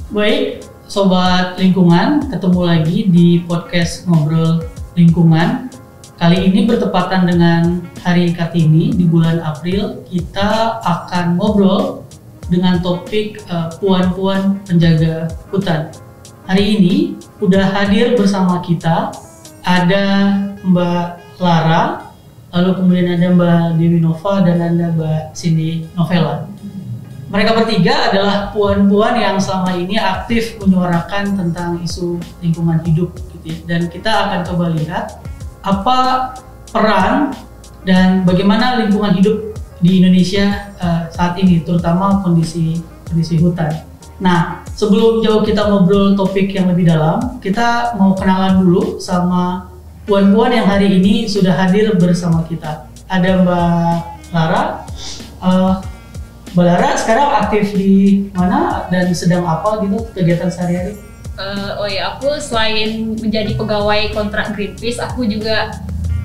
Baik, Sobat Lingkungan, ketemu lagi di podcast Ngobrol Lingkungan. Kali ini bertepatan dengan Hari Kartini di bulan April, kita akan ngobrol dengan topik puan-puan penjaga hutan. Hari ini udah hadir bersama kita, ada Mbak Lara, lalu kemudian ada Mbak Dewi Nova, dan ada Mbak Cindy Novella. Mereka bertiga adalah puan-puan yang selama ini aktif menyuarakan tentang isu lingkungan hidup gitu ya. Dan kita akan coba lihat apa peran dan bagaimana lingkungan hidup di Indonesia saat ini, terutama kondisi hutan. Nah, sebelum jauh kita ngobrol topik yang lebih dalam, kita mau kenalan dulu sama puan-puan yang hari ini sudah hadir bersama kita. Ada Mbak Lara. Mbak Lara sekarang aktif di mana dan sedang apa gitu kegiatan sehari-hari? Aku selain menjadi pegawai kontrak Greenpeace, aku juga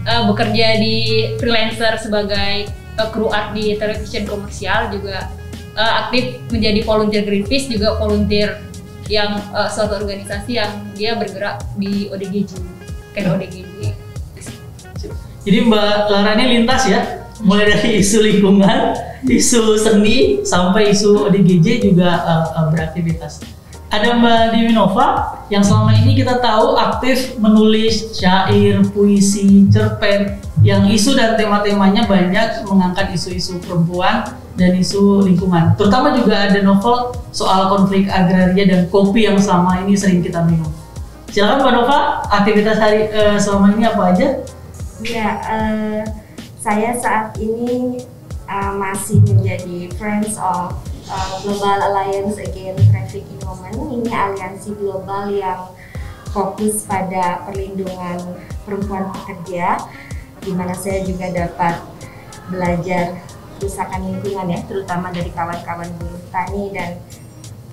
bekerja di freelancer sebagai kru art di televisi komersial, juga aktif menjadi volunteer Greenpeace, juga volunteer yang suatu organisasi yang dia bergerak di ODGJ, kan ODGJ. Jadi Mbak Lara ini lintas ya? Mulai dari isu lingkungan, isu seni, sampai isu ODGJ juga beraktivitas. Ada Mbak Dewi Nova yang selama ini kita tahu aktif menulis syair, puisi, cerpen yang isu dan tema-temanya banyak mengangkat isu-isu perempuan dan isu lingkungan. Terutama juga ada novel soal konflik agraria dan kopi yang selama ini sering kita minum. Silakan Mbak Nova, aktivitas hari selama ini apa aja? Ya, saya saat ini masih menjadi Friends of Global Alliance Against Trafficking Women. Ini aliansi global yang fokus pada perlindungan perempuan pekerja, di mana saya juga dapat belajar kerusakan lingkungan ya, terutama dari kawan-kawan buruh tani dan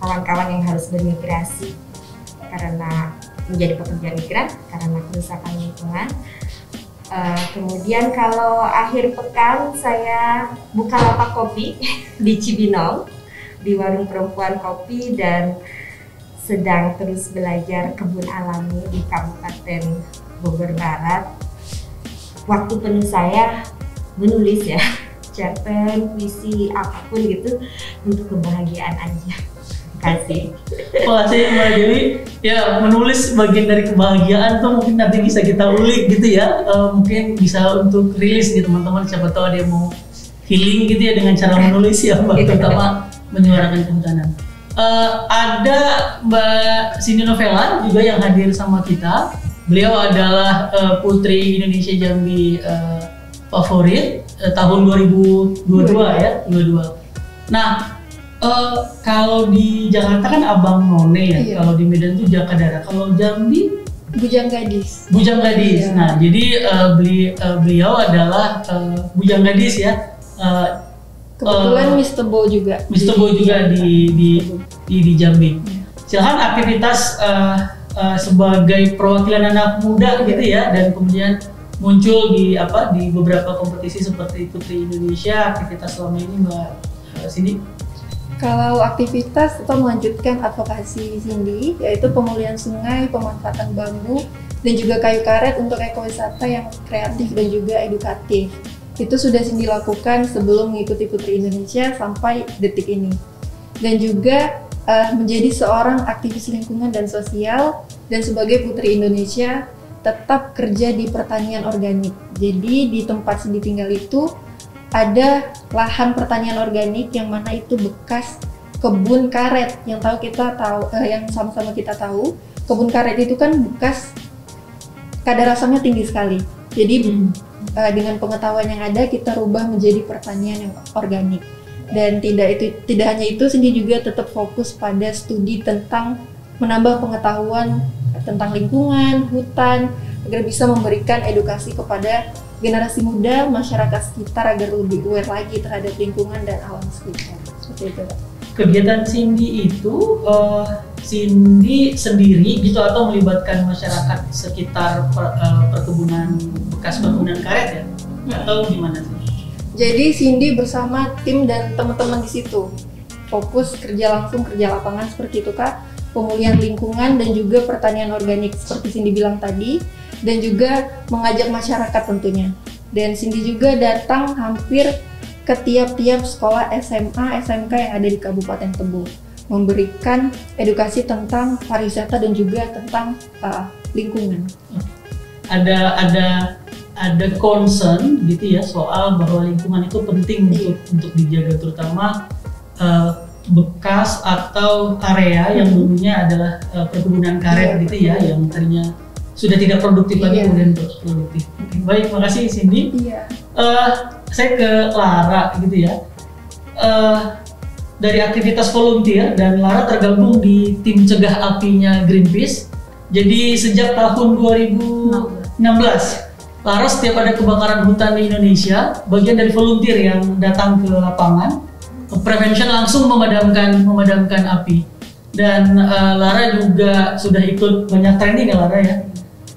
kawan-kawan yang harus bermigrasi karena menjadi pekerja migran karena kerusakan lingkungan. Kemudian kalau akhir pekan saya buka lapak kopi di Cibinong, di warung perempuan kopi, dan sedang terus belajar kebun alami di Kabupaten Bogor Barat. Waktu penuh saya menulis ya, cerpen, puisi, apapun gitu untuk kebahagiaan aja. Kasih. Makasih Mbak Dewi. Ya, menulis bagian dari kebahagiaan tuh mungkin nanti bisa kita ulik gitu ya. Mungkin bisa untuk rilis nih teman-teman, siapa tahu ada yang mau healing gitu ya dengan cara menulis ya Mbak, terutama menyuarakan kehutanan. Ada Mbak Cindy Novella juga yang hadir sama kita. Beliau adalah Putri Indonesia Jambi favorit tahun 2022 ya, 22. Nah, kalau di Jakarta kan Abang None ya, iya. Kalau di Medan tuh Jakadara, kalau Jambi Bujang Gadis. Bujang Gadis. Iya. Nah, jadi beliau adalah Bujang Gadis ya. Kebetulan Miss Tebo juga. Miss Tebo juga di Jambi. Silahkan aktivitas sebagai perwakilan anak muda gitu ya, dan kemudian muncul di beberapa kompetisi seperti Putri Indonesia. Aktivitas selama ini Mbak Cindy? Kalau aktivitas atau melanjutkan advokasi Cindy, yaitu pemulihan sungai, pemanfaatan bambu, dan juga kayu karet untuk ekowisata yang kreatif dan juga edukatif. Itu sudah Cindy lakukan sebelum mengikuti Putri Indonesia sampai detik ini. Dan juga menjadi seorang aktivis lingkungan dan sosial, dan sebagai Putri Indonesia tetap kerja di pertanian organik. Jadi di tempat Cindy tinggal itu ada lahan pertanian organik yang mana itu bekas kebun karet yang yang sama-sama kita tahu, kebun karet itu kan bekas kadar asamnya tinggi sekali. Jadi dengan pengetahuan yang ada kita rubah menjadi pertanian yang organik. Dan tidak hanya itu, Cindy juga tetap fokus pada studi tentang menambah pengetahuan tentang lingkungan, hutan, agar bisa memberikan edukasi kepada generasi muda, masyarakat sekitar agar lebih aware lagi terhadap lingkungan dan alam sekitar. Seperti itu. Kegiatan Cindy itu Cindy sendiri gitu atau melibatkan masyarakat sekitar perkebunan bekas perkebunan karet ya? Atau gimana sih? Jadi Cindy bersama tim dan teman-teman di situ fokus kerja langsung, kerja lapangan seperti itu Kak. pemulihan lingkungan dan juga pertanian organik seperti Cindy bilang tadi, dan juga mengajak masyarakat tentunya. Dan Cindy juga datang hampir ke tiap-tiap sekolah SMA, SMK yang ada di Kabupaten Tebo, memberikan edukasi tentang pariwisata dan juga tentang lingkungan. Ada concern gitu ya soal bahwa lingkungan itu penting untuk dijaga, terutama bekas atau area yang dulunya adalah perkebunan karet gitu ya, yang tadinya sudah tidak produktif lagi kemudian produktif. Baik, makasih Cindy. Saya ke Lara gitu ya. Dari aktivitas volunteer, dan Lara tergabung di tim cegah apinya Greenpeace. Jadi sejak tahun 2016, Lara setiap ada kebakaran hutan di Indonesia, bagian dari volunteer yang datang ke lapangan, prevention langsung memadamkan api. Dan Lara juga sudah ikut banyak training ya Lara ya.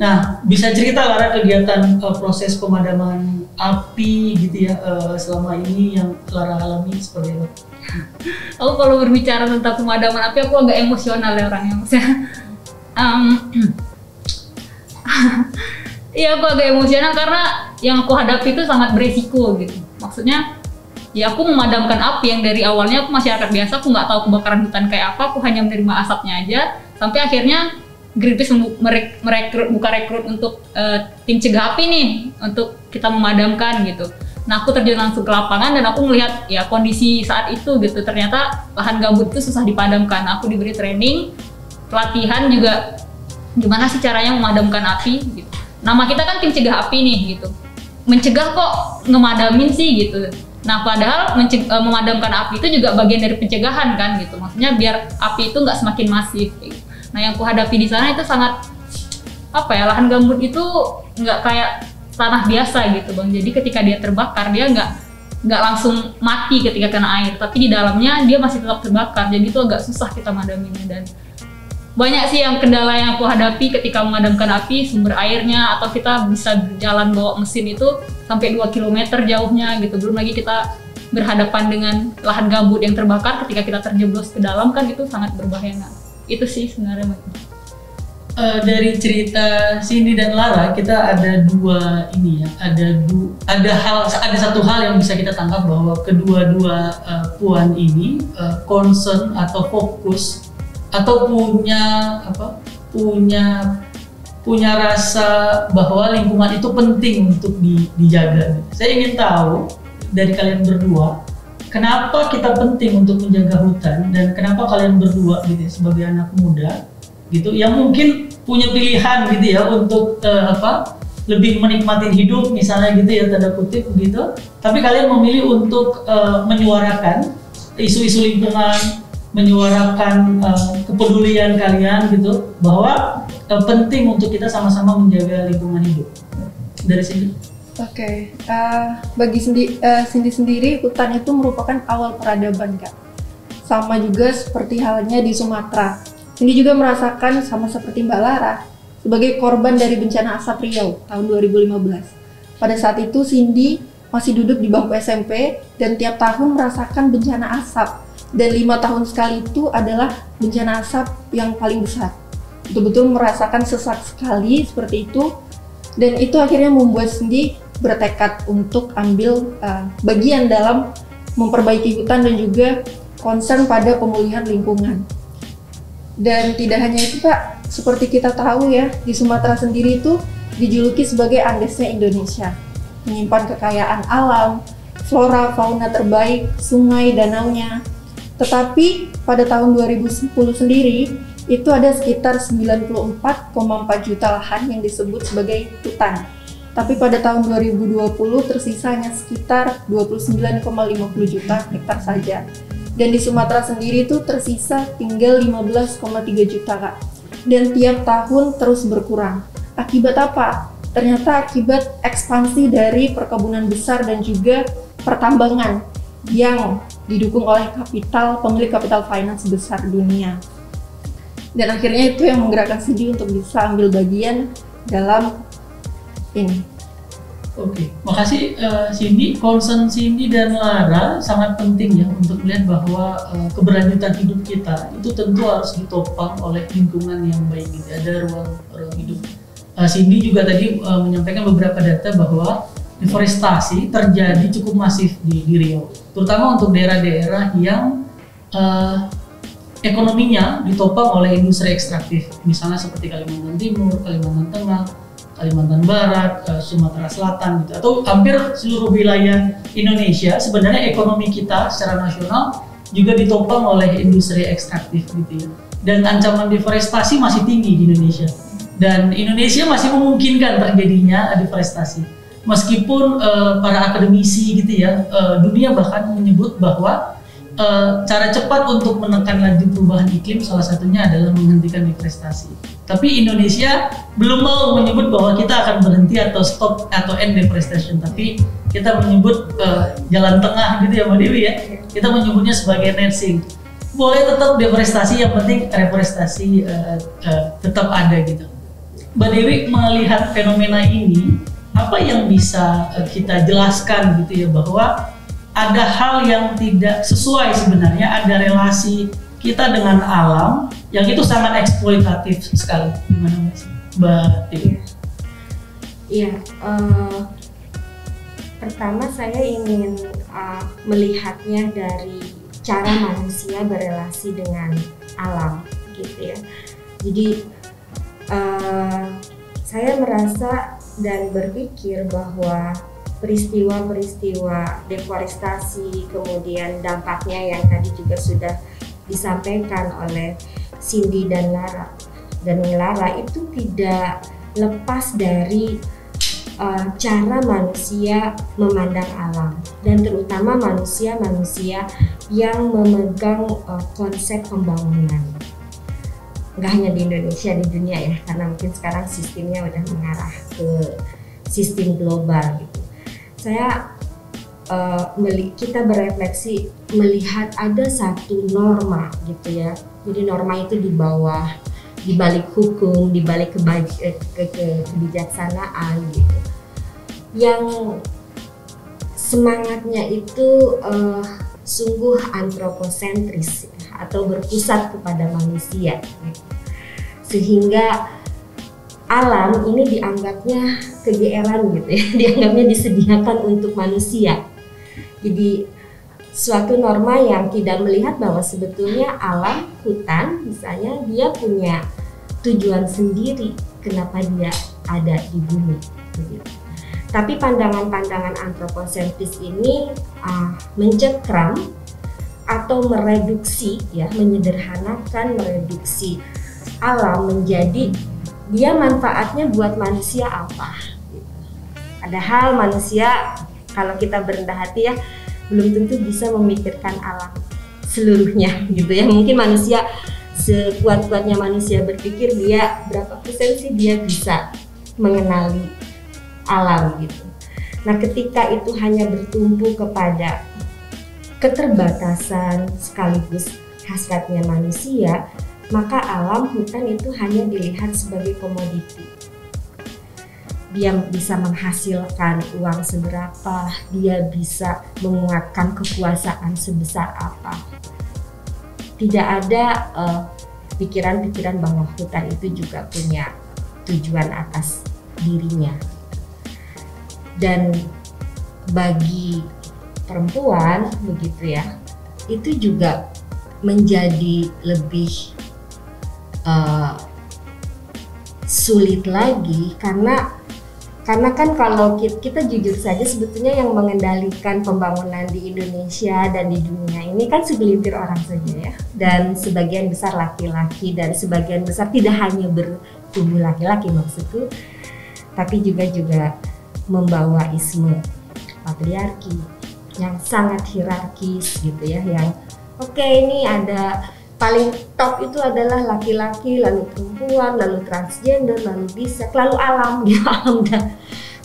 Nah, bisa cerita Lara kegiatan proses pemadaman api gitu ya selama ini yang Lara alami seperti apa? Aku kalau berbicara tentang pemadaman api, aku agak emosional ya orangnya, maksudnya. Iya, aku agak emosional karena yang aku hadapi itu sangat beresiko gitu. Maksudnya, ya aku memadamkan api yang dari awalnya aku masyarakat biasa, aku nggak tahu kebakaran hutan kayak apa, aku hanya menerima asapnya aja, sampai akhirnya Greenpeace buka rekrut untuk tim cegah api nih, untuk kita memadamkan gitu. Nah, aku terjun langsung ke lapangan dan aku melihat ya kondisi saat itu gitu, ternyata lahan gambut itu susah dipadamkan. Aku diberi training, pelatihan juga gimana sih caranya memadamkan api gitu. Nama kita kan tim cegah api nih gitu. Mencegah kok ngemadamin sih gitu. Nah, padahal memadamkan api itu juga bagian dari pencegahan kan gitu. Maksudnya biar api itu nggak semakin masif gitu. Nah, yang aku hadapi di sana itu sangat lahan gambut itu nggak kayak tanah biasa gitu Bang. Jadi ketika dia terbakar dia nggak langsung mati ketika kena air, tapi di dalamnya dia masih tetap terbakar. Jadi itu agak susah kita madaminnya, dan banyak sih yang kendala yang aku hadapi ketika memadamkan api, sumber airnya, atau kita bisa berjalan bawa mesin itu sampai 2 km jauhnya gitu. Belum lagi kita berhadapan dengan lahan gambut yang terbakar, ketika kita terjeblos ke dalam kan itu sangat berbahaya. Nah, itu sih sebenarnya. Dari cerita Cindy dan Lara, kita ada dua ini ya, ada satu hal yang bisa kita tangkap, bahwa kedua-dua puan ini concern atau fokus atau punya rasa bahwa lingkungan itu penting untuk dijaga. Saya ingin tahu dari kalian berdua, kenapa kita penting untuk menjaga hutan, dan kenapa kalian berdua gitu sebagai anak muda gitu yang mungkin punya pilihan gitu ya untuk lebih menikmati hidup misalnya gitu ya, tanda kutip gitu, tapi kalian memilih untuk menyuarakan isu-isu lingkungan, menyuarakan kepedulian kalian gitu, bahwa penting untuk kita sama-sama menjaga lingkungan hidup. Dari sini. Oke, bagi Cindy sendiri, hutan itu merupakan awal peradaban Kak. Sama juga seperti halnya di Sumatera. Cindy juga merasakan sama seperti Mbak Lara sebagai korban dari bencana asap Riau tahun 2015. Pada saat itu Cindy masih duduk di bangku SMP dan tiap tahun merasakan bencana asap. Dan 5 tahun sekali itu adalah bencana asap yang paling besar. Betul-betul merasakan sesak sekali seperti itu. Dan itu akhirnya membuat Cindy bertekad untuk ambil bagian dalam memperbaiki hutan dan juga concern pada pemulihan lingkungan. Dan tidak hanya itu Pak, seperti kita tahu ya, di Sumatera sendiri itu dijuluki sebagai Andesnya Indonesia. Menyimpan kekayaan alam, flora, fauna terbaik, sungai, danaunya. Tetapi pada tahun 2010 sendiri, itu ada sekitar 94,4 juta lahan yang disebut sebagai hutan. Tapi pada tahun 2020 tersisa hanya sekitar 29,50 juta hektar saja. Dan di Sumatera sendiri itu tersisa tinggal 15,3 juta Kak. Dan tiap tahun terus berkurang. Akibat apa? Ternyata akibat ekspansi dari perkebunan besar dan juga pertambangan yang didukung oleh pemilik capital finance besar dunia. Dan akhirnya itu yang menggerakkan Cindy untuk bisa ambil bagian dalam ini. Oke, makasih Cindy. Concern Cindy dan Lara sangat penting ya untuk melihat bahwa keberlanjutan hidup kita itu tentu harus ditopang oleh lingkungan yang baik. Gitu. Ada ruang hidup. Cindy juga tadi menyampaikan beberapa data bahwa deforestasi terjadi cukup masif di Riau, terutama untuk daerah-daerah yang ekonominya ditopang oleh industri ekstraktif, misalnya seperti Kalimantan Timur, Kalimantan Tengah, Kalimantan Barat, Sumatera Selatan gitu, atau hampir seluruh wilayah Indonesia. Sebenarnya ekonomi kita secara nasional juga ditopang oleh industri ekstraktif gitu ya. Dan ancaman deforestasi masih tinggi di Indonesia. Dan Indonesia masih memungkinkan terjadinya deforestasi. Meskipun para akademisi gitu ya, dunia bahkan menyebut bahwa cara cepat untuk menekan laju perubahan iklim salah satunya adalah menghentikan deforestasi. Tapi Indonesia belum mau menyebut bahwa kita akan berhenti atau stop atau end deforestation, tapi kita menyebut jalan tengah gitu ya Mbak Dewi ya. Kita menyebutnya sebagai net sink. Boleh tetap deforestasi, yang penting reforestasi tetap ada gitu. Mbak Dewi melihat fenomena ini, apa yang bisa kita jelaskan gitu ya, bahwa ada hal yang tidak sesuai sebenarnya, ada relasi kita dengan alam yang itu sangat eksploitatif sekali. Gimana Mbak Dewi? Iya, pertama saya ingin melihatnya dari cara manusia berelasi dengan alam, gitu ya. Jadi saya merasa dan berpikir bahwa peristiwa-peristiwa deforestasi, kemudian dampaknya yang tadi juga sudah disampaikan oleh Cindy dan Lara itu tidak lepas dari cara manusia memandang alam, dan terutama manusia yang memegang konsep pembangunan. Nggak hanya di Indonesia, di dunia ya, karena mungkin sekarang sistemnya udah mengarah ke sistem global gitu. Kita berefleksi melihat ada satu norma gitu ya. Jadi norma itu di balik hukum, di balik kebijaksanaan gitu. Yang semangatnya itu sungguh antroposentris ya, atau berpusat kepada manusia gitu. Sehingga alam ini dianggapnya kegeeran gitu ya, dianggapnya disediakan untuk manusia. Jadi suatu norma yang tidak melihat bahwa sebetulnya alam, hutan misalnya, dia punya tujuan sendiri kenapa dia ada di bumi begitu. Tapi pandangan-pandangan antroposentris ini mencekram atau mereduksi ya, menyederhanakan, mereduksi alam menjadi dia manfaatnya buat manusia apa gitu. Padahal manusia kalau kita berendah hati ya belum tentu bisa memikirkan alam seluruhnya gitu ya. Mungkin manusia sekuat-kuatnya manusia berpikir dia berapa persen sih dia bisa mengenali alam gitu. Nah ketika itu hanya bertumpu kepada keterbatasan sekaligus hasratnya manusia, maka alam, hutan itu hanya dilihat sebagai komoditi. Dia bisa menghasilkan uang seberapa, dia bisa menguatkan kekuasaan sebesar apa. Tidak ada pikiran-pikiran bahwa hutan itu juga punya tujuan atas dirinya. Dan bagi perempuan begitu ya, itu juga menjadi lebih sulit lagi karena kan kalau kita jujur saja sebetulnya yang mengendalikan pembangunan di Indonesia dan di dunia ini kan segelintir orang saja ya, dan sebagian besar laki-laki, dan sebagian besar tidak hanya bertubuh laki-laki maksudku, tapi juga membawa isme patriarki yang sangat hierarkis gitu ya, yang oke, ini ada paling top itu adalah laki-laki, lalu perempuan, lalu transgender, lalu bisex, lalu alam gitu. Alam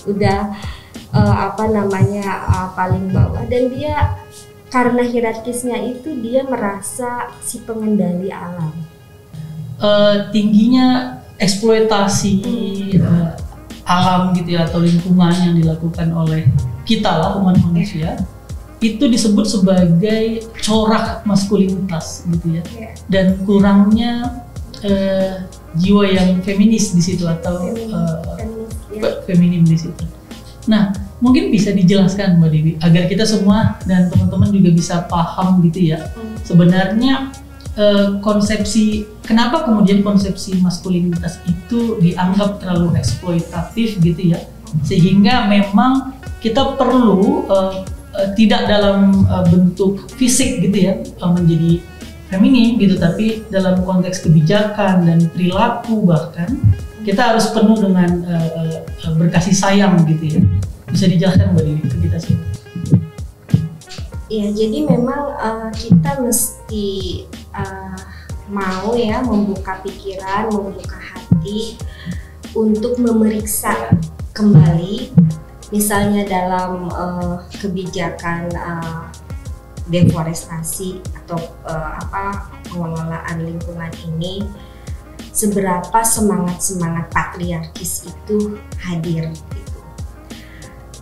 udah paling bawah, dan dia karena hierarkisnya itu dia merasa si pengendali alam. Tingginya eksploitasi alam gitu ya, atau lingkungan yang dilakukan oleh kita lah umat manusia, itu disebut sebagai corak maskulinitas gitu ya, dan kurangnya jiwa yang feminis di situ atau feminim di situ. Nah, mungkin bisa dijelaskan Mbak Dewi agar kita semua dan teman-teman juga bisa paham gitu ya. Sebenarnya konsepsi, kenapa kemudian konsepsi maskulinitas itu dianggap terlalu eksploitatif gitu ya, sehingga memang kita perlu tidak dalam bentuk fisik gitu ya menjadi feminim gitu, tapi dalam konteks kebijakan dan perilaku bahkan kita harus penuh dengan berkasih sayang gitu ya. Bisa dijelaskan Mbak Dewi ke kita semua? Iya, jadi memang kita mesti mau ya membuka pikiran, membuka hati untuk memeriksa kembali, misalnya dalam kebijakan deforestasi atau pengelolaan lingkungan ini, seberapa semangat patriarkis itu hadir gitu.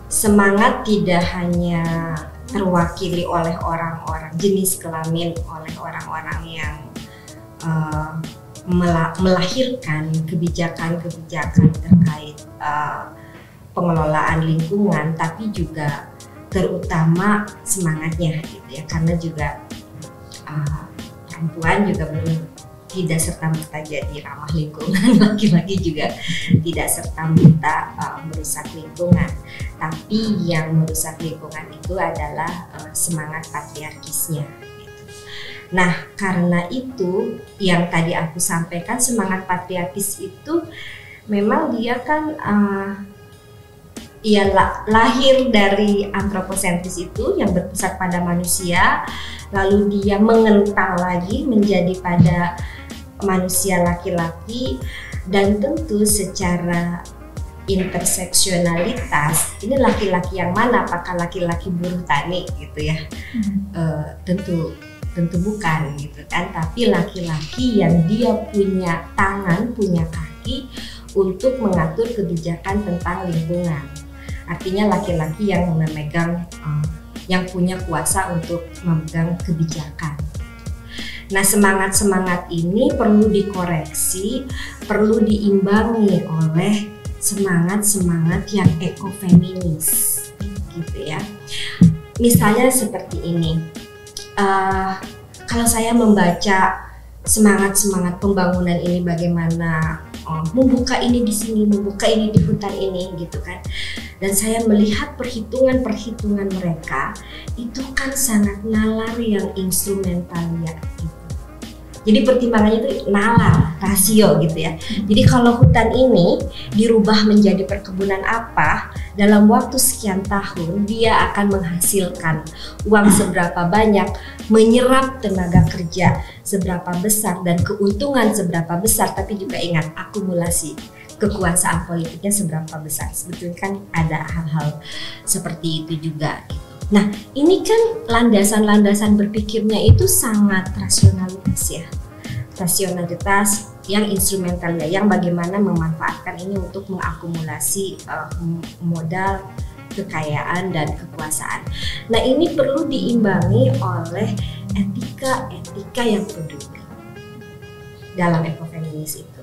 Semangat tidak hanya terwakili oleh orang-orang jenis kelamin, oleh orang-orang yang melahirkan kebijakan-kebijakan terkait pengelolaan lingkungan, tapi juga terutama semangatnya gitu ya, karena juga perempuan juga belum tidak serta-merta jadi ramah lingkungan, laki-laki juga tidak serta-merta merusak lingkungan, tapi yang merusak lingkungan itu adalah semangat patriarkisnya gitu. Nah, karena itu yang tadi aku sampaikan, semangat patriarkis itu memang dia kan lahir dari antroposentris itu yang berpusat pada manusia, lalu dia mengental lagi menjadi pada manusia laki-laki, dan tentu secara interseksionalitas ini laki-laki yang mana, apakah laki-laki buruh tani gitu ya, tentu bukan gitu kan, tapi laki-laki yang dia punya tangan, punya kaki untuk mengatur kebijakan tentang lingkungan. Artinya laki-laki yang memegang, yang punya kuasa untuk memegang kebijakan. Nah, semangat-semangat ini perlu dikoreksi, perlu diimbangi oleh semangat-semangat yang ekofeminis, gitu ya. Misalnya seperti ini, kalau saya membaca semangat-semangat pembangunan ini, bagaimana membuka ini di sini, membuka ini di hutan ini, gitu kan. Dan saya melihat perhitungan-perhitungan mereka itu kan sangat nalar yang instrumental ya. Gitu. Jadi pertimbangannya itu nalar, rasio gitu ya. Jadi kalau hutan ini dirubah menjadi perkebunan apa, dalam waktu sekian tahun dia akan menghasilkan uang seberapa banyak, menyerap tenaga kerja seberapa besar, dan keuntungan seberapa besar. Tapi juga ingat, akumulasi kekuasaan politiknya seberapa besar. Sebetulnya kan ada hal-hal seperti itu juga gitu. Nah, ini kan landasan-landasan berpikirnya itu sangat rasionalitas ya. Rasionalitas yang instrumental ya, yang bagaimana memanfaatkan ini untuk mengakumulasi modal, kekayaan, dan kekuasaan. Nah, ini perlu diimbangi oleh etika yang produktif dalam ekofeminis itu.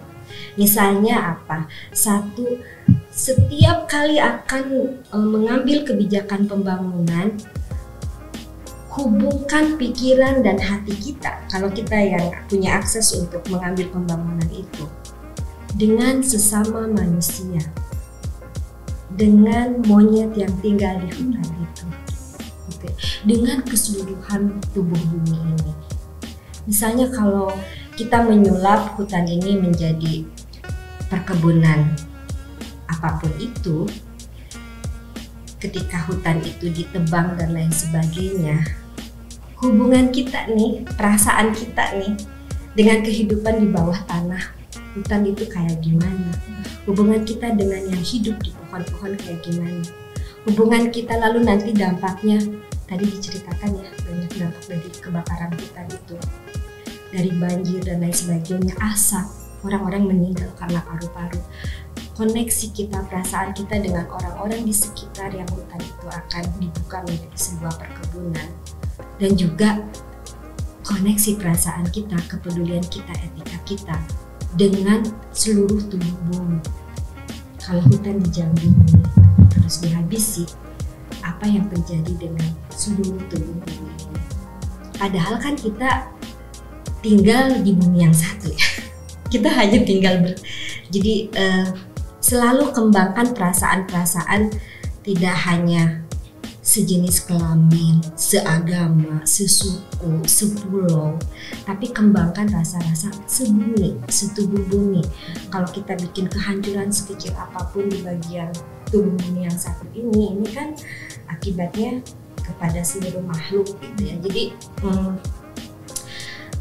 Misalnya apa? Satu, setiap kali akan mengambil kebijakan pembangunan, hubungkan pikiran dan hati kita, kalau kita yang punya akses untuk mengambil pembangunan itu, dengan sesama manusia, dengan monyet yang tinggal di hutan itu, gitu. Dengan keseluruhan tubuh bumi ini. Misalnya kalau kita menyulap hutan ini menjadi perkebunan apapun itu, ketika hutan itu ditebang dan lain sebagainya, hubungan kita nih, perasaan kita nih dengan kehidupan di bawah tanah hutan itu kayak gimana? Hubungan kita dengan yang hidup di pohon-pohon kayak gimana? Hubungan kita lalu nanti dampaknya, tadi diceritakan ya, banyak dampak dari kebakaran hutan itu, dari banjir dan lain sebagainya, asap, orang-orang meninggal karena paru-paru. koneksi kita, perasaan kita dengan orang-orang di sekitar yang hutan itu akan dibuka menjadi sebuah perkebunan. Dan juga koneksi perasaan kita, kepedulian kita, etika kita dengan seluruh tubuh bumi. Kalau hutan di Jambi ini harus dihabisi, apa yang terjadi dengan seluruh tubuh bumi ini? Padahal kan kita tinggal di bumi yang satu ya. Kita hanya tinggal jadi selalu kembangkan perasaan-perasaan tidak hanya sejenis kelamin, seagama, sesuku, sepulau, tapi kembangkan rasa-rasa sebumi, setubuh bumi. Kalau kita bikin kehancuran sekecil apapun di bagian tubuh bumi yang satu ini kan akibatnya kepada seluruh makhluk gitu ya. Jadi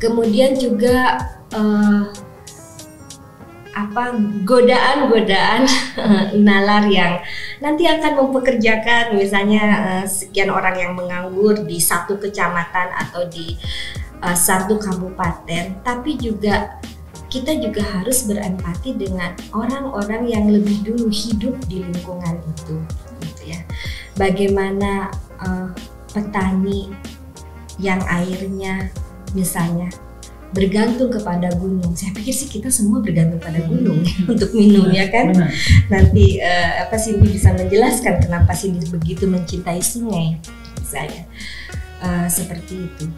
kemudian juga godaan nalar yang nanti akan mempekerjakan misalnya sekian orang yang menganggur di satu kecamatan atau di satu kabupaten, tapi juga kita juga harus berempati dengan orang-orang yang lebih dulu hidup di lingkungan itu, gitu ya. Bagaimana petani yang airnya misalnya bergantung kepada gunung. Saya pikir sih kita semua bergantung pada gunung untuk minum ya kan. Nanti Cindy bisa menjelaskan kenapa Cindy begitu mencintai sungai misalnya, seperti itu.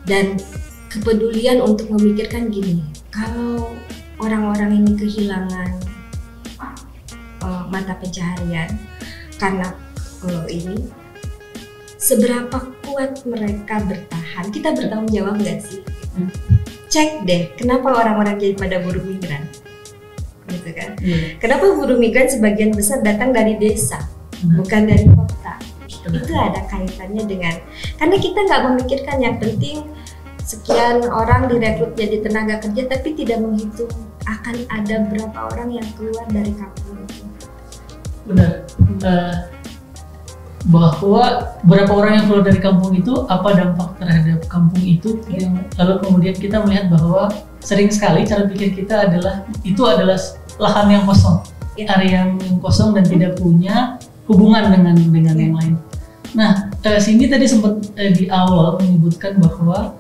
Dan kepedulian untuk memikirkan gini, kalau orang-orang ini kehilangan mata pencaharian karena ini, seberapa kuat mereka bertahan? Kita bertanggung jawab nggak sih? Cek deh, kenapa orang-orang jadi pada buruh migran, gitu kan? Kenapa buruh migran sebagian besar datang dari desa, bukan dari kota? Itu ada kaitannya dengan, karena kita nggak memikirkan yang penting sekian orang direkrut jadi tenaga kerja, tapi tidak menghitung akan ada berapa orang yang keluar dari kampung itu. Benar. Bahwa berapa orang yang keluar dari kampung itu, apa dampak terhadap kampung itu, lalu kemudian kita melihat bahwa sering sekali cara pikir kita adalah itu adalah lahan yang kosong, area yang kosong dan tidak punya hubungan dengan yang lain. Nah, Cindy tadi sempat di awal menyebutkan bahwa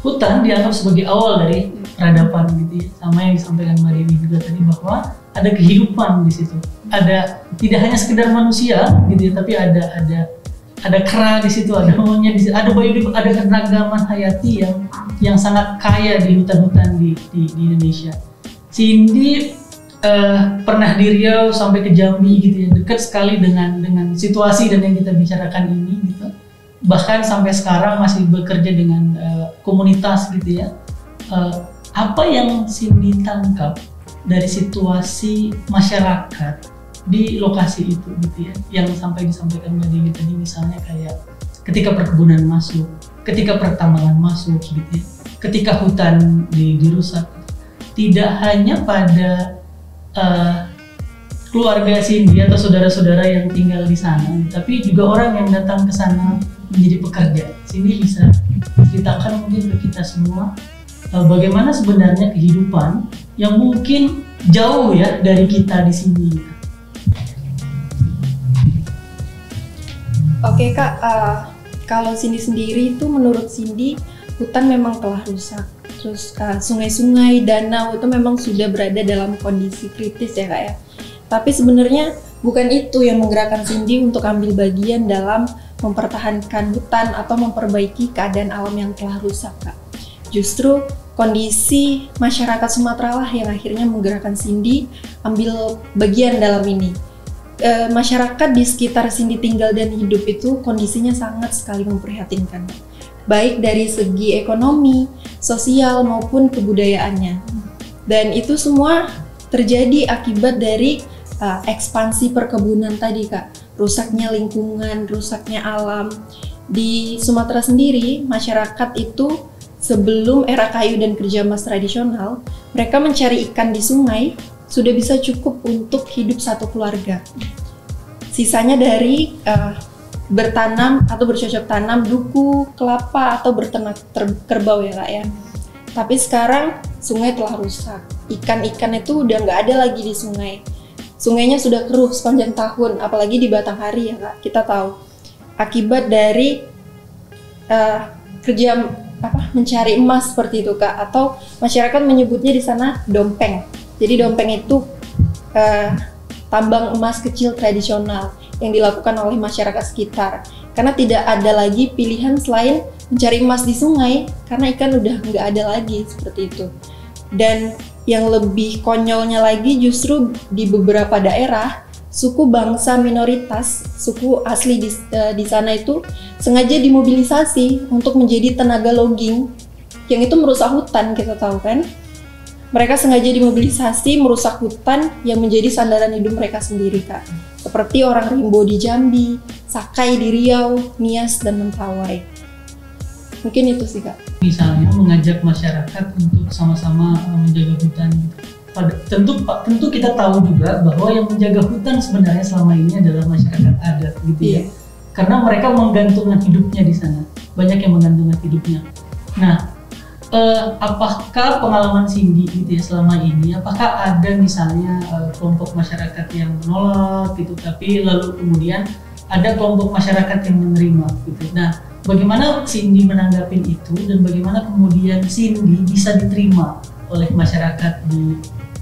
hutan dianggap sebagai awal dari peradaban gitu ya, sama yang disampaikan Mbak Dewi juga tadi bahwa ada kehidupan di situ, ada tidak hanya sekedar manusia gitu ya, tapi ada kera di situ, ada monyet di situ, ada biodiversitas, ada keragaman hayati yang sangat kaya di hutan-hutan di Indonesia. Cindy pernah di Riau sampai ke Jambi gitu ya, dekat sekali dengan situasi dan yang kita bicarakan ini gitu. Bahkan sampai sekarang masih bekerja dengan komunitas gitu ya. Apa yang Cindy tangkap dari situasi masyarakat di lokasi itu gitu ya, yang sampai disampaikan Mbak Dewi tadi, misalnya kayak ketika perkebunan masuk, ketika pertambangan masuk gitu ya, ketika hutan dirusak, tidak hanya pada keluarga Cindy atau saudara-saudara yang tinggal di sana, tapi juga orang yang datang ke sana menjadi pekerja. Cindy bisa ceritakan mungkin ke kita semua bagaimana sebenarnya kehidupan yang mungkin jauh ya dari kita di sini. Oke Kak, kalau Cindy sendiri itu menurut Cindy hutan memang telah rusak. Terus sungai-sungai, danau itu memang sudah berada dalam kondisi kritis ya Kak ya. Tapi sebenarnya bukan itu yang menggerakkan Cindy untuk ambil bagian dalam mempertahankan hutan atau memperbaiki keadaan alam yang telah rusak Kak. Justru kondisi masyarakat Sumatera lah yang akhirnya menggerakkan Cindy ambil bagian dalam ini. Masyarakat di sekitar Cindy tinggal dan hidup itu kondisinya sangat sekali memprihatinkan, baik dari segi ekonomi, sosial maupun kebudayaannya. Dan itu semua terjadi akibat dari ekspansi perkebunan tadi Kak, rusaknya lingkungan, rusaknya alam. Di Sumatera sendiri, masyarakat itu sebelum era kayu dan kerja emas tradisional, mereka mencari ikan di sungai sudah bisa cukup untuk hidup satu keluarga. Sisanya dari bertanam atau bercocok tanam duku, kelapa, atau berternak kerbau ya Kak ya. Tapi sekarang sungai telah rusak. ikan-ikan itu udah nggak ada lagi di sungai. Sungainya sudah keruh sepanjang tahun, apalagi di Batanghari ya Kak. Kita tahu akibat dari kerja mencari emas seperti itu Kak, atau masyarakat menyebutnya di sana dompeng. Jadi dompeng itu tambang emas kecil tradisional yang dilakukan oleh masyarakat sekitar. Karena tidak ada lagi pilihan selain mencari emas di sungai, karena ikan udah nggak ada lagi seperti itu. Dan yang lebih konyolnya lagi justru di beberapa daerah, suku bangsa minoritas, suku asli di sana itu sengaja dimobilisasi untuk menjadi tenaga logging, yang itu merusak hutan, kita tahu kan. Mereka sengaja dimobilisasi merusak hutan yang menjadi sandaran hidup mereka sendiri Kak. Seperti orang Rimbo di Jambi, Sakai di Riau, Nias, dan Mentawai. Mungkin itu sih Kak. Misalnya mengajak masyarakat untuk sama-sama menjaga hutan. Tentu kita tahu juga bahwa yang menjaga hutan sebenarnya selama ini adalah masyarakat adat gitu ya. Karena mereka menggantungkan hidupnya di sana. Banyak yang menggantungkan hidupnya. Nah, apakah pengalaman Cindy gitu ya selama ini, apakah ada misalnya kelompok masyarakat yang menolak gitu, tapi lalu kemudian ada kelompok masyarakat yang menerima gitu. Nah, bagaimana Cindy menanggapi itu dan bagaimana kemudian Cindy bisa diterima oleh masyarakat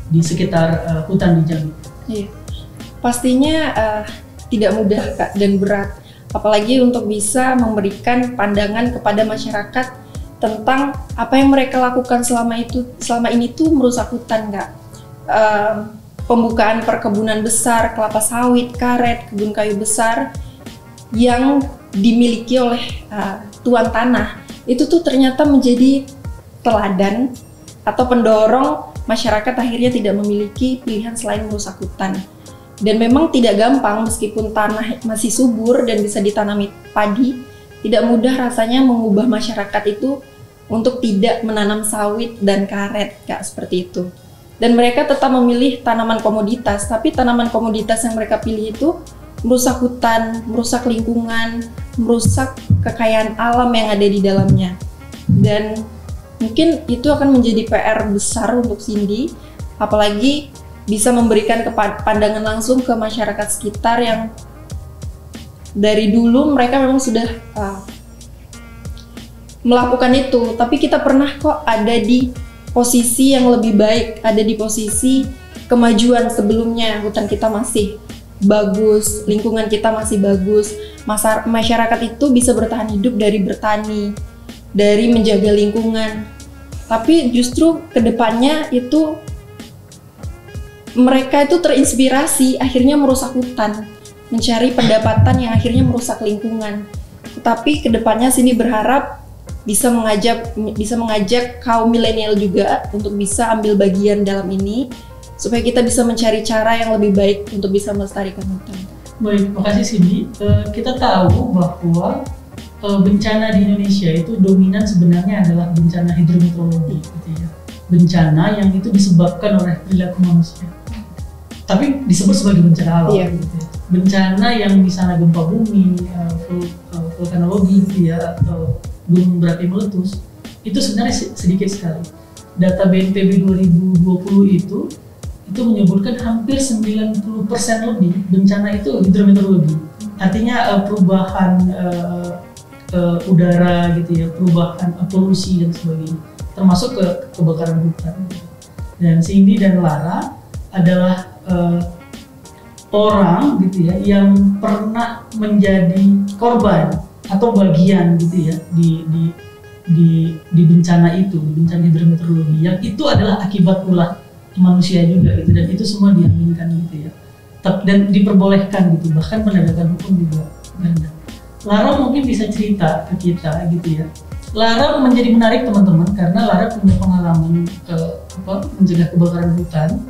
di sekitar hutan di Jambi? Iya, pastinya tidak mudah Kak dan berat, apalagi untuk bisa memberikan pandangan kepada masyarakat tentang apa yang mereka lakukan selama ini tuh merusak hutan Kak. Pembukaan perkebunan besar, kelapa sawit, karet, kebun kayu besar yang dimiliki oleh tuan tanah, itu tuh ternyata menjadi teladan atau pendorong masyarakat akhirnya tidak memiliki pilihan selain merusak hutan. Dan memang tidak gampang, meskipun tanah masih subur dan bisa ditanami padi, tidak mudah rasanya mengubah masyarakat itu untuk tidak menanam sawit dan karet Kak, seperti itu. Dan mereka tetap memilih tanaman komoditas, tapi tanaman komoditas yang mereka pilih itu merusak hutan, merusak lingkungan, merusak kekayaan alam yang ada di dalamnya. Dan mungkin itu akan menjadi PR besar untuk Cindy, apalagi bisa memberikan pandangan langsung ke masyarakat sekitar yang dari dulu mereka memang sudah melakukan itu, tapi kita pernah kok ada di posisi yang lebih baik, ada di posisi kemajuan sebelumnya. Hutan kita masih bagus, lingkungan kita masih bagus, masyarakat itu bisa bertahan hidup dari bertani, dari menjaga lingkungan. Tapi justru kedepannya itu mereka itu terinspirasi akhirnya merusak hutan, mencari pendapatan yang akhirnya merusak lingkungan. Tetapi kedepannya Cindy berharap bisa mengajak kaum milenial juga untuk bisa ambil bagian dalam ini, supaya kita bisa mencari cara yang lebih baik untuk bisa melestarikan hutan. Baik, terima kasih Cindy. Kita tahu bahwa bencana di Indonesia itu dominan sebenarnya adalah bencana hidrometeorologi, gitu ya. Bencana yang itu disebabkan oleh perilaku manusia, tapi disebut sebagai bencana alam. Gitu ya. Bencana yang misalnya gempa bumi, vulkanologi, gitu ya, atau gunung berapi meletus, itu sebenarnya sedikit sekali. Data BNPB 2020 itu menyebutkan hampir 90% lebih bencana itu hidrometeorologi. Artinya perubahan udara gitu ya, perubahan polusi dan sebagainya, termasuk kebakaran hutan. Dan Cindy dan Lara adalah orang gitu ya yang pernah menjadi korban atau bagian gitu ya di bencana itu, di bencana hidrometeorologi, yang itu adalah akibat ulah manusia juga gitu, dan itu semua diaminkan gitu ya, dan diperbolehkan gitu, bahkan penegakan hukum juga ada. Lara mungkin bisa cerita ke kita gitu ya. Lara menjadi menarik teman-teman karena Lara punya pengalaman mencegah kebakaran hutan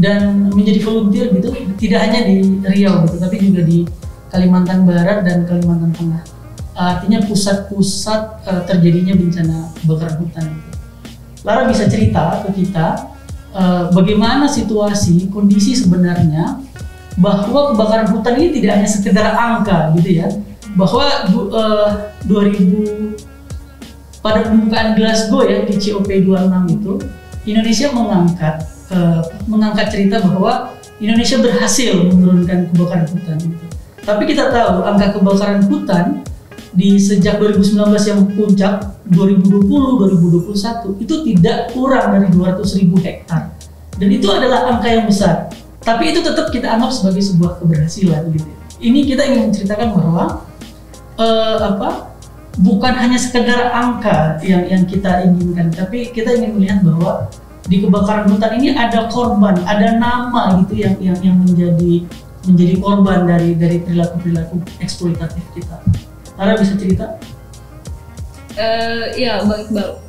dan menjadi volunteer gitu, tidak hanya di Riau gitu, tapi juga di Kalimantan Barat dan Kalimantan Tengah. Artinya pusat-pusat terjadinya bencana kebakaran hutan gitu. Lara bisa cerita ke kita bagaimana situasi, kondisi sebenarnya, bahwa kebakaran hutan ini tidak hanya sekedar angka gitu ya, bahwa 2000 pada pembukaan Glasgow ya di COP26 itu Indonesia mengangkat cerita bahwa Indonesia berhasil menurunkan kebakaran hutan gitu. Tapi kita tahu angka kebakaran hutan di sejak 2019 yang puncak 2020-2021 itu tidak kurang dari 200.000 hektar. Dan itu adalah angka yang besar. Tapi itu tetap kita anggap sebagai sebuah keberhasilan gitu. Ini kita ingin menceritakan bahwa bukan hanya sekedar angka yang kita inginkan, tapi kita ingin melihat bahwa di kebakaran hutan ini ada korban, ada nama gitu yang menjadi korban dari perilaku eksploitatif kita. Lara bisa cerita? Ya, Bang Iqbal.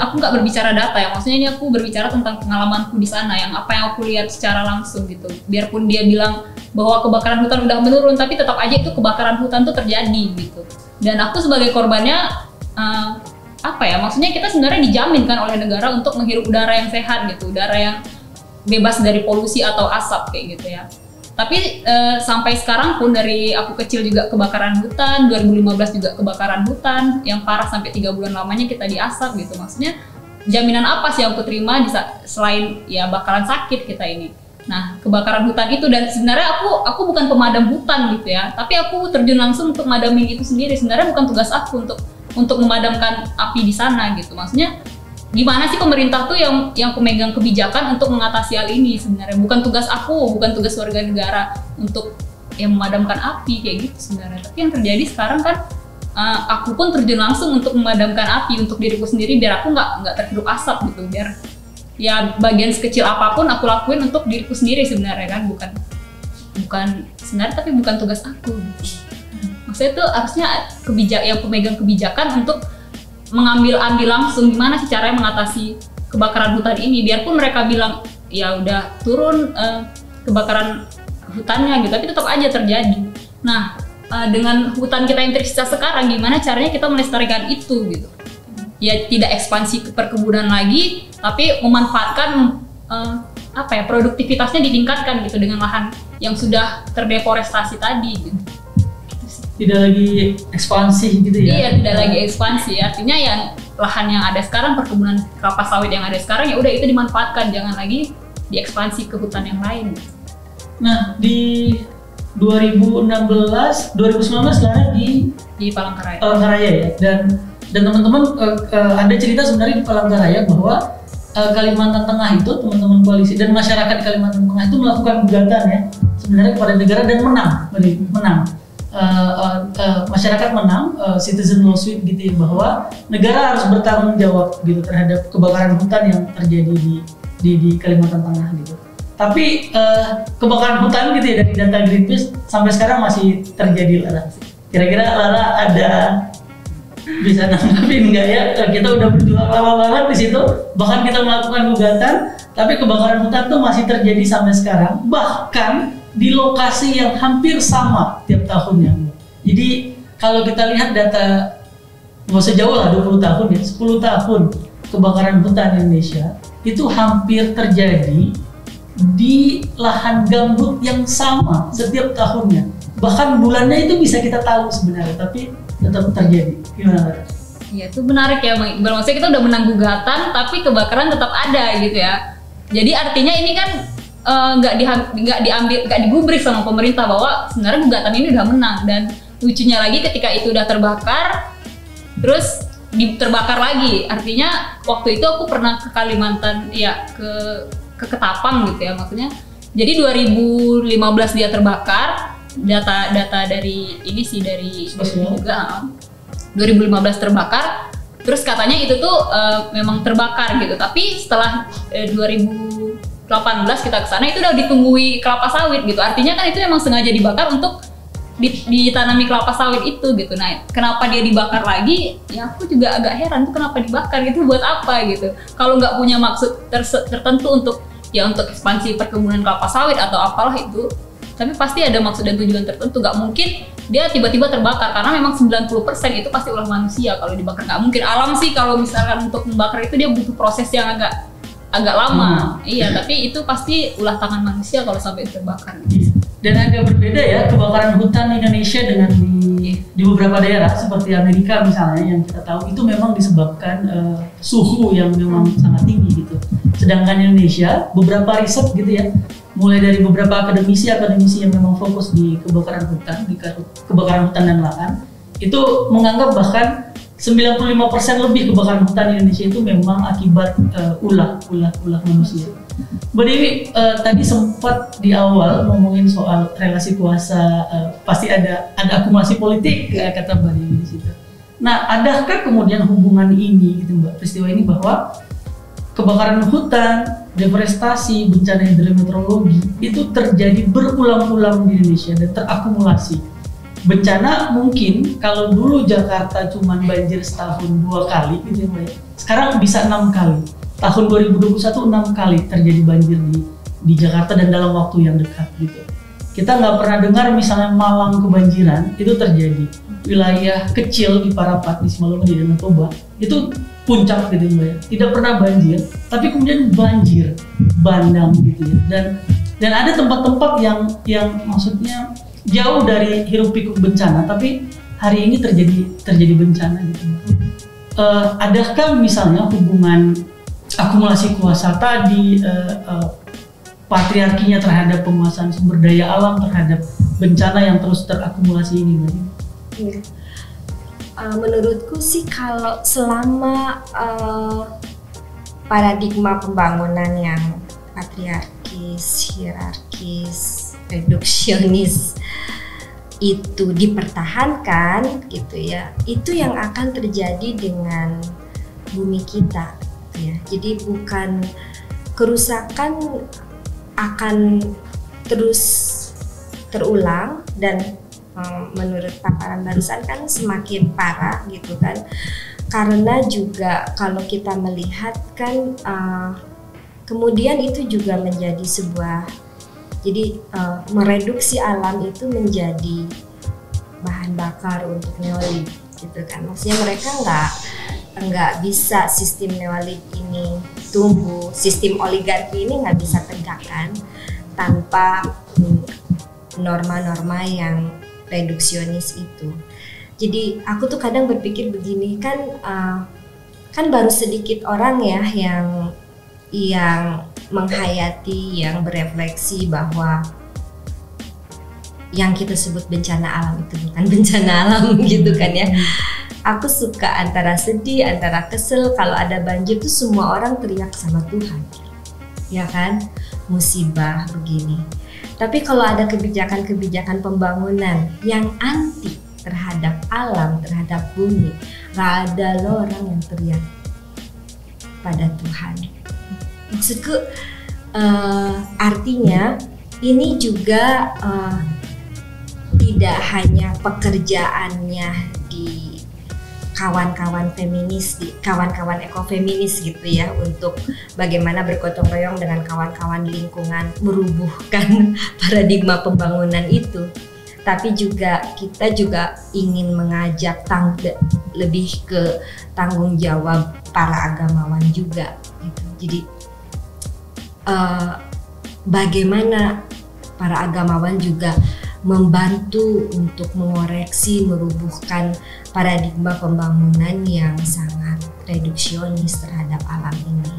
Aku nggak berbicara data ya, maksudnya ini aku berbicara tentang pengalamanku di sana, yang apa yang aku lihat secara langsung gitu. Biarpun dia bilang bahwa kebakaran hutan udah menurun, tapi tetap aja itu kebakaran hutan tuh terjadi gitu. Dan aku sebagai korbannya, maksudnya kita sebenarnya dijamin kan oleh negara untuk menghirup udara yang sehat gitu, udara yang bebas dari polusi atau asap kayak gitu ya. Tapi sampai sekarang pun, dari aku kecil juga kebakaran hutan, 2015 juga kebakaran hutan yang parah sampai 3 bulan lamanya kita diasap gitu. Maksudnya jaminan apa sih yang aku terima selain ya bakalan sakit kita ini. Nah, kebakaran hutan itu, dan sebenarnya aku bukan pemadam hutan gitu ya, tapi aku terjun langsung untuk madamin itu sendiri. Sebenarnya bukan tugas aku untuk memadamkan api di sana gitu. Maksudnya gimana sih pemerintah tuh yang pemegang kebijakan untuk mengatasi hal ini sebenarnya. Bukan tugas aku, bukan tugas warga negara untuk memadamkan api kayak gitu sebenarnya. Tapi yang terjadi sekarang kan aku pun terjun langsung untuk memadamkan api untuk diriku sendiri, biar aku nggak terhirup asap gitu, biar ya bagian sekecil apapun aku lakuin untuk diriku sendiri sebenarnya kan, bukan sebenarnya, tapi bukan tugas aku gitu. Maksudnya itu harusnya yang pemegang kebijakan untuk ambil langsung gimana sih caranya mengatasi kebakaran hutan ini. Biarpun mereka bilang ya udah turun kebakaran hutannya gitu, tapi tetap aja terjadi. Nah, dengan hutan kita yang tersisa sekarang, gimana caranya kita melestarikan itu gitu. Ya tidak ekspansi ke perkebunan lagi, tapi memanfaatkan produktivitasnya ditingkatkan gitu dengan lahan yang sudah terdeforestasi tadi gitu. Tidak lagi ekspansi gitu ya? Iya, tidak lagi ekspansi. Artinya yang lahan yang ada sekarang, perkebunan kelapa sawit yang ada sekarang, ya udah itu dimanfaatkan, jangan lagi diekspansi ke hutan yang lain. Nah, di 2019 Lara di Palangkaraya. Palangkaraya ya. Dan teman-teman ada cerita sebenarnya di Palangkaraya bahwa Kalimantan Tengah itu, teman-teman koalisi dan masyarakat Kalimantan Tengah itu melakukan gugatan ya sebenarnya kepada negara, dan menang. Masyarakat menang, citizen lawsuit gitu ya, bahwa negara harus bertanggung jawab gitu terhadap kebakaran hutan yang terjadi di Kalimantan Tengah gitu. Tapi kebakaran hutan gitu ya, dari data Greenpeace sampai sekarang masih terjadi, Lara. Kira-kira Lara ada bisa nanggapin nggak ya? Kita udah berjuang lama banget di situ, bahkan kita melakukan gugatan, tapi kebakaran hutan tuh masih terjadi sampai sekarang, bahkan di lokasi yang hampir sama tiap tahunnya. Jadi kalau kita lihat data, nggak usah jauh lah, 20 tahun ya, 10 tahun kebakaran hutan Indonesia itu hampir terjadi di lahan gambut yang sama setiap tahunnya. Bahkan bulannya itu bisa kita tahu sebenarnya, tapi tetap terjadi. Gimana, Kak? Ya, itu menarik ya, Bang Iqbal. Maksudnya kita udah menang gugatan, tapi kebakaran tetap ada gitu ya. Jadi artinya ini kan nggak digubris sama pemerintah bahwa sebenarnya gugatan ini udah menang. Dan lucunya lagi, ketika itu udah terbakar, terus terbakar lagi. Artinya waktu itu aku pernah ke Kalimantan, ya ke Ketapang gitu ya, maksudnya. Jadi 2015 dia terbakar. Data dari ini sih dari juga 2015 terbakar, terus katanya itu tuh memang terbakar gitu, tapi setelah 2018 kita kesana itu udah ditunggui kelapa sawit gitu. Artinya kan itu memang sengaja dibakar untuk ditanami kelapa sawit itu gitu. Nah, kenapa dia dibakar lagi? Ya aku juga agak heran tuh, kenapa dibakar gitu, buat apa gitu, kalau nggak punya maksud tertentu untuk ekspansi perkebunan kelapa sawit atau apalah itu. Tapi pasti ada maksud dan tujuan tertentu. Nggak mungkin dia tiba-tiba terbakar, karena memang 90% itu pasti ulah manusia kalau dibakar. Nggak mungkin alam sih, kalau misalkan untuk membakar itu dia butuh proses yang agak lama. Iya, tapi itu pasti ulah tangan manusia kalau sampai terbakar gitu. Dan agak berbeda ya kebakaran hutan Indonesia dengan di beberapa daerah seperti Amerika misalnya yang kita tahu itu memang disebabkan suhu yang memang sangat tinggi gitu. Sedangkan Indonesia beberapa riset gitu ya, mulai dari beberapa akademisi yang memang fokus di kebakaran hutan, kebakaran hutan dan lahan, itu menganggap bahkan 95% lebih kebakaran hutan Indonesia itu memang akibat ulah manusia. Mbak Dewi tadi sempat di awal ngomongin soal relasi kuasa, pasti ada akumulasi politik kata Mbak Dewi di situ. Nah, adakah kemudian hubungan ini gitu Mbak, peristiwa ini bahwa kebakaran hutan, deforestasi, bencana hidrometeorologi itu terjadi berulang-ulang di Indonesia dan terakumulasi. Bencana mungkin kalau dulu Jakarta cuma banjir setahun 2 kali gitu ya Mbak, sekarang bisa 6 kali. Tahun 2021 6 kali terjadi banjir di Jakarta dan dalam waktu yang dekat gitu. Kita nggak pernah dengar misalnya Malang kebanjiran, itu terjadi. Wilayah kecil di Parapat, di Simalungun, di Danau Toba, itu puncak gitu Mbak ya. Tidak pernah banjir, tapi kemudian banjir bandang gitu ya. Dan ada tempat-tempat yang maksudnya jauh dari hiruk pikuk bencana, tapi hari ini terjadi bencana gitu Mbak. Adakah misalnya hubungan akumulasi kuasa tadi, patriarkinya terhadap penguasaan sumber daya alam terhadap bencana yang terus terakumulasi ini Mbak? Ya. Menurutku sih kalau selama paradigma pembangunan yang patriarkis, hierarkis, reduksionis itu dipertahankan gitu ya, itu yang akan terjadi dengan bumi kita ya. Jadi bukan kerusakan akan terus terulang dan menurut paparan barusan kan semakin parah gitu kan, karena juga kalau kita melihat kan kemudian itu juga menjadi sebuah, jadi mereduksi alam itu menjadi bahan bakar untuk neolit gitu kan. Maksudnya mereka nggak bisa sistem neolit ini tumbuh, sistem oligarki ini nggak bisa tegakkan tanpa norma-norma yang reduksionis itu. Jadi aku tuh kadang berpikir begini kan baru sedikit orang ya yang menghayati, yang berefleksi bahwa yang kita sebut bencana alam itu bukan bencana alam gitu kan ya. Aku suka antara sedih, antara kesel kalau ada banjir tuh semua orang teriak sama Tuhan, ya kan, musibah begini. Tapi kalau ada kebijakan-kebijakan pembangunan yang anti terhadap alam, terhadap bumi, gak ada loh orang yang teriak pada Tuhan. Maksudku artinya ini juga tidak hanya pekerjaannya di kawan-kawan feminis, di kawan-kawan ekofeminis gitu ya, untuk bagaimana bergotong royong dengan kawan-kawan lingkungan merubuhkan paradigma pembangunan itu, tapi juga kita juga ingin mengajak lebih ke tanggung jawab para agamawan juga gitu. Jadi bagaimana para agamawan juga membantu untuk mengoreksi, merubuhkan paradigma pembangunan yang sangat reduksionis terhadap alam ini.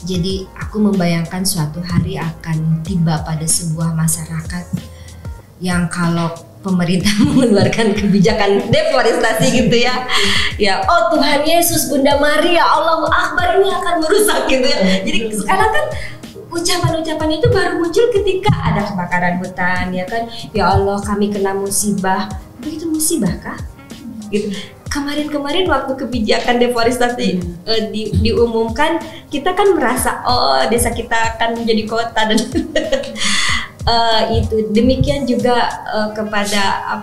Jadi aku membayangkan suatu hari akan tiba pada sebuah masyarakat yang kalau pemerintah mengeluarkan kebijakan deforestasi gitu ya, oh Tuhan Yesus, Bunda Maria, Allahu Akbar, ini akan merusak gitu ya. Jadi sekarang kan ucapan-ucapan itu baru muncul ketika ada kebakaran hutan ya kan, ya Allah kami kena musibah. Begitu musibah kah? Gitu. Kemarin waktu kebijakan deforestasi diumumkan, kita kan merasa oh desa kita akan menjadi kota dan itu. Demikian juga kepada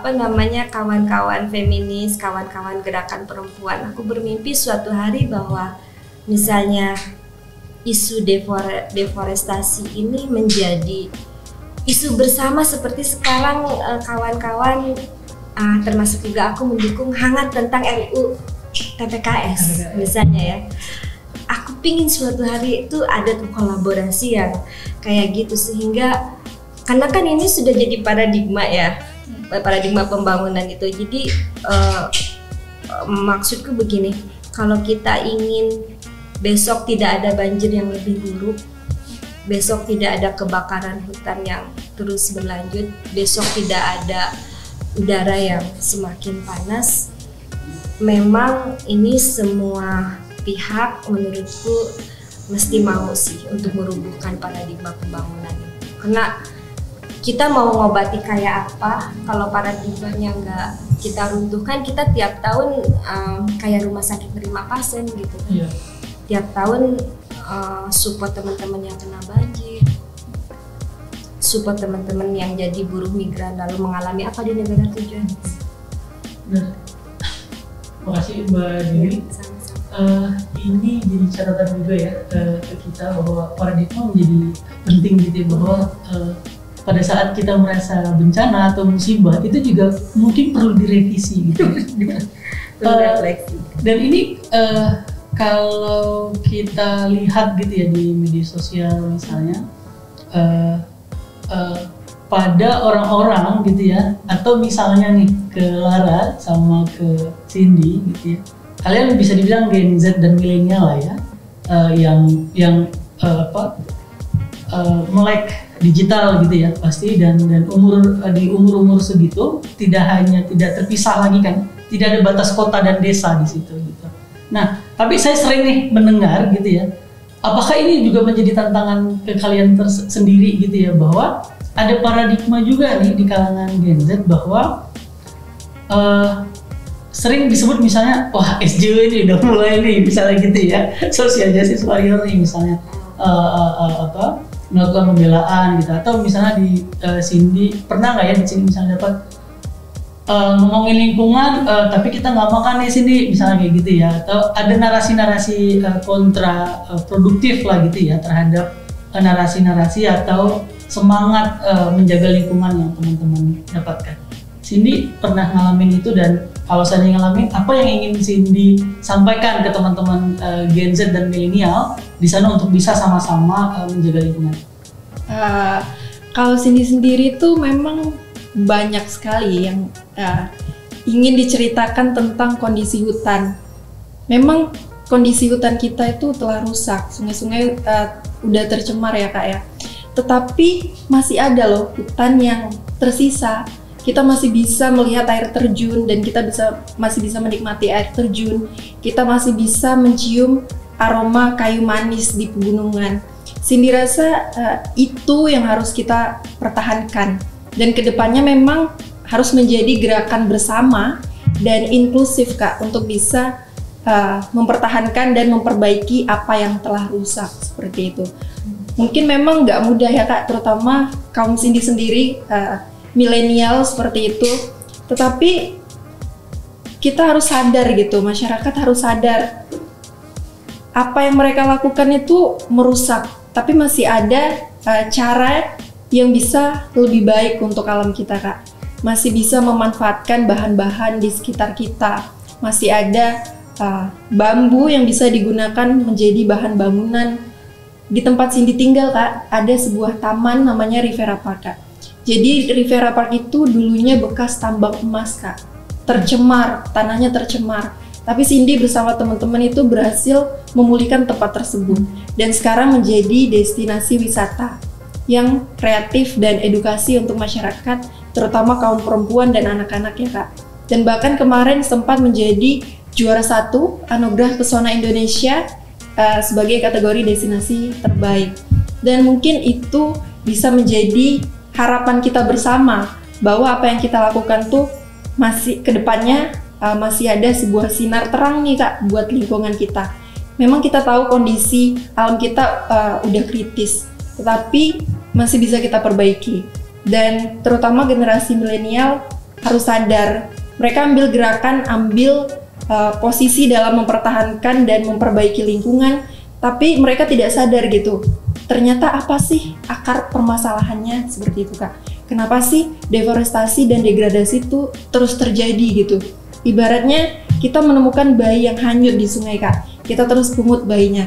kawan-kawan feminis, kawan-kawan gerakan perempuan. Aku bermimpi suatu hari bahwa misalnya isu deforestasi ini menjadi isu bersama seperti sekarang kawan-kawan termasuk juga aku mendukung hangat tentang RUU TPKS misalnya ya. Aku pingin suatu hari itu ada tuh kolaborasi yang kayak gitu, sehingga karena kan ini sudah jadi paradigma ya, paradigma pembangunan itu. Jadi maksudku begini, kalau kita ingin besok tidak ada banjir yang lebih buruk, besok tidak ada kebakaran hutan yang terus berlanjut, besok tidak ada udara yang semakin panas, memang ini semua pihak menurutku mesti mau sih untuk merubuhkan paradigma pembangunan itu. Karena kita mau ngobati kayak apa kalau paradigmanya nggak kita runtuhkan. Kita tiap tahun kayak rumah sakit terima pasien gitu. Iya. Tiap tahun support teman-teman yang kena banjir, support teman-teman yang jadi buruh migran lalu mengalami apa di negara tujuan. Benar. Makasih Mbak Dewi. Ini jadi catatan juga ya ke kita bahwa paradigma menjadi penting gitu ya, bahwa pada saat kita merasa bencana atau musibah itu juga mungkin perlu direvisi gitu. Refleksi. Dan ini kalau kita lihat gitu ya di media sosial misalnya, pada orang-orang gitu ya, atau misalnya nih ke Lara sama ke Cindy gitu ya, kalian bisa dibilang Gen Z dan milenial lah ya, yang melek digital gitu ya pasti, dan di umur segitu tidak terpisah lagi kan, tidak ada batas kota dan desa di situ gitu. Nah, tapi saya sering nih mendengar gitu ya, apakah ini juga menjadi tantangan ke kalian sendiri gitu ya, bahwa ada paradigma juga nih di kalangan Gen Z bahwa sering disebut misalnya, wah SJW ini udah mulai nih misalnya gitu ya, social justice warrior nih misalnya, melakukan pembelaan gitu, atau misalnya di Cindy pernah nggak ya di sini misalnya dapat ngomongin lingkungan, tapi kita nggak makan nih Cindy misalnya kayak gitu ya, atau ada narasi-narasi kontra produktif lah gitu ya terhadap narasi-narasi atau semangat menjaga lingkungan yang teman-teman dapatkan. Cindy pernah ngalamin itu, dan kalau saya ngalamin, apa yang ingin Cindy sampaikan ke teman-teman Gen Z dan milenial di sana untuk bisa sama-sama menjaga lingkungan? Kalau Cindy sendiri tuh memang banyak sekali yang ingin diceritakan tentang kondisi hutan. Memang kondisi hutan kita itu telah rusak, sungai-sungai udah tercemar ya Kak ya. Tetapi masih ada loh hutan yang tersisa. Kita masih bisa melihat air terjun, dan kita masih bisa menikmati air terjun. Kita masih bisa mencium aroma kayu manis di pegunungan. Cindy rasa itu yang harus kita pertahankan, dan kedepannya memang harus menjadi gerakan bersama dan inklusif Kak, untuk bisa mempertahankan dan memperbaiki apa yang telah rusak seperti itu. Mungkin memang nggak mudah ya Kak, terutama kaum Cindy sendiri, milenial seperti itu. Tetapi kita harus sadar gitu, masyarakat harus sadar apa yang mereka lakukan itu merusak, tapi masih ada cara yang bisa lebih baik untuk alam kita Kak. Masih bisa memanfaatkan bahan-bahan di sekitar kita, masih ada bambu yang bisa digunakan menjadi bahan bangunan. Di tempat Cindy tinggal Kak, ada sebuah taman namanya Rivera Park Kak. Jadi Rivera Park itu dulunya bekas tambang emas Kak, tercemar, tanahnya tercemar. Tapi Cindy bersama teman-teman itu berhasil memulihkan tempat tersebut, dan sekarang menjadi destinasi wisata yang kreatif dan edukasi untuk masyarakat, terutama kaum perempuan dan anak-anak ya Kak. Dan bahkan kemarin sempat menjadi juara 1 Anugerah Pesona Indonesia sebagai kategori destinasi terbaik. Dan mungkin itu bisa menjadi harapan kita bersama, bahwa apa yang kita lakukan tuh masih kedepannya masih ada sebuah sinar terang nih Kak buat lingkungan kita. Memang kita tahu kondisi alam kita udah kritis, tetapi masih bisa kita perbaiki. Dan terutama generasi milenial harus sadar, mereka ambil gerakan, ambil posisi dalam mempertahankan dan memperbaiki lingkungan, tapi mereka tidak sadar gitu. Ternyata apa sih akar permasalahannya seperti itu Kak? Kenapa sih deforestasi dan degradasi itu terus terjadi gitu? Ibaratnya Kita menemukan bayi yang hanyut di sungai, Kak. Kita terus pungut bayinya.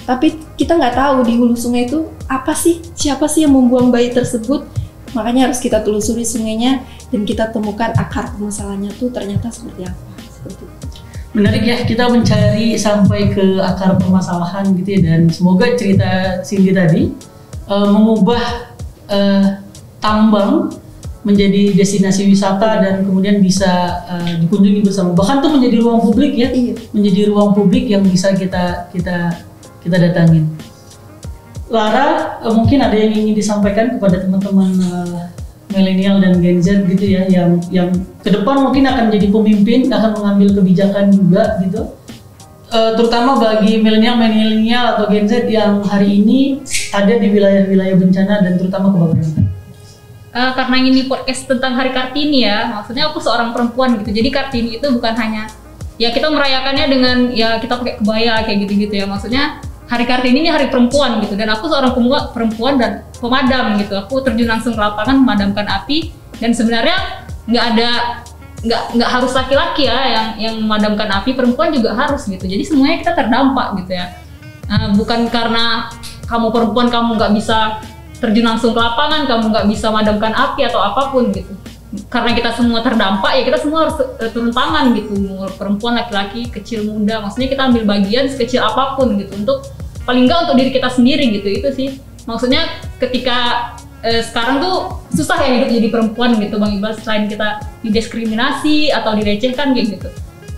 Tapi kita nggak tahu di hulu sungai itu apa sih, siapa sih yang membuang bayi tersebut. Makanya harus kita telusuri sungainya dan kita temukan akar permasalahannya tuh ternyata seperti apa. Seperti itu. Menarik ya, kita mencari sampai ke akar permasalahan gitu ya, dan semoga cerita Cindy tadi mengubah tambang menjadi destinasi wisata dan kemudian bisa dikunjungi bersama, bahkan tuh menjadi ruang publik ya. Iya. Menjadi ruang publik yang bisa kita datangin. Lara, mungkin ada yang ingin disampaikan kepada teman-teman milenial dan Gen Z gitu ya, yang ke depan mungkin akan menjadi pemimpin, akan mengambil kebijakan juga gitu, terutama bagi milenial atau Gen Z yang hari ini ada di wilayah-wilayah bencana dan terutama kebakaran. Karena ini podcast tentang Hari Kartini ya, maksudnya aku seorang perempuan gitu, jadi Kartini itu bukan hanya ya kita merayakannya dengan ya kita pakai kebaya kayak gitu-gitu ya, maksudnya Hari Kartini ini hari perempuan gitu, dan aku seorang perempuan dan pemadam gitu. Aku terjun langsung ke lapangan memadamkan api, dan sebenarnya nggak harus laki-laki ya yang memadamkan api, perempuan juga harus gitu. Jadi semuanya kita terdampak gitu ya. Bukan karena kamu perempuan kamu nggak bisa terjun langsung ke lapangan, kamu nggak bisa memadamkan api atau apapun gitu. Karena kita semua terdampak ya kita semua harus turun tangan gitu, perempuan, laki-laki, kecil, muda, maksudnya kita ambil bagian sekecil apapun gitu, untuk paling nggak untuk diri kita sendiri gitu. Itu sih maksudnya ketika sekarang tuh susah ya hidup jadi perempuan gitu Bang Iqbal, selain kita didiskriminasi atau dilecehkan kayak gitu.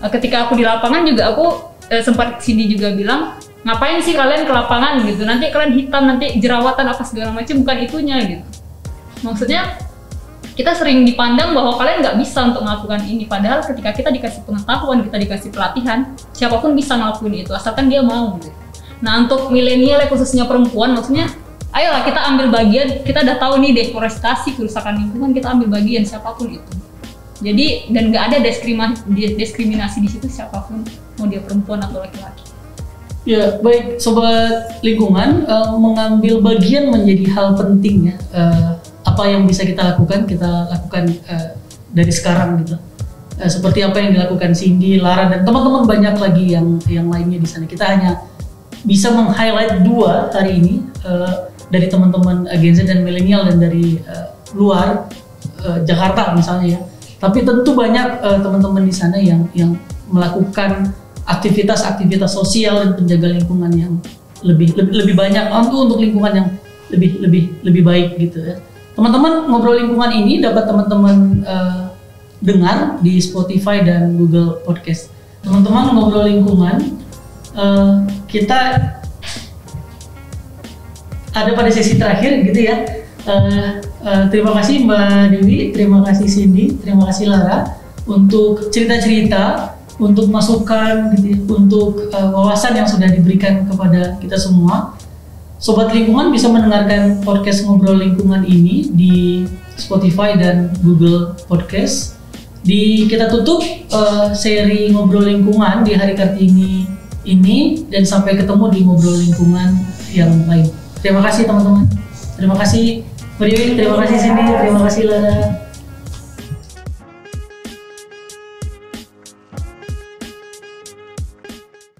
Ketika aku di lapangan juga aku sempat Cindy juga bilang, ngapain sih kalian ke lapangan gitu, nanti kalian hitam, nanti jerawatan apa segala macam, bukan itunya gitu. Maksudnya kita sering dipandang bahwa kalian nggak bisa untuk melakukan ini, padahal ketika kita dikasih pengetahuan, kita dikasih pelatihan, siapapun bisa ngelakuin itu asalkan dia mau gitu. Nah untuk milenial khususnya perempuan, maksudnya ayolah kita ambil bagian, kita udah tahu nih deforestasi, kerusakan lingkungan, kita ambil bagian siapapun itu. Jadi dan nggak ada diskriminasi di situ siapapun, mau dia perempuan atau laki-laki. Ya baik sobat lingkungan, mengambil bagian menjadi hal penting ya. Apa yang bisa kita lakukan dari sekarang gitu. Seperti apa yang dilakukan Cindy, Lara dan teman-teman banyak lagi yang lainnya di sana. Kita hanya bisa meng-highlight 2 hari ini dari teman-teman Gen Z dan milenial dan dari luar Jakarta misalnya ya. Tapi tentu banyak teman-teman di sana yang melakukan aktivitas sosial dan penjaga lingkungan yang lebih banyak untuk lingkungan yang lebih baik gitu ya. Teman-teman, ngobrol lingkungan ini dapat teman-teman dengar di Spotify dan Google Podcast. Teman-teman, ngobrol lingkungan kita ada pada sesi terakhir gitu ya. Terima kasih Mbak Dewi, terima kasih Cindy, terima kasih Lara untuk cerita-cerita, untuk masukan gitu ya, untuk wawasan yang sudah diberikan kepada kita semua. Sobat lingkungan bisa mendengarkan podcast Ngobrol Lingkungan ini di Spotify dan Google Podcast. Kita tutup seri Ngobrol Lingkungan di Hari Kartini ini, dan sampai ketemu di Ngobrol Lingkungan yang lain. Terima kasih teman-teman. Terima kasih Mbak Dewi, terima kasih Cindy, terima kasih Lara.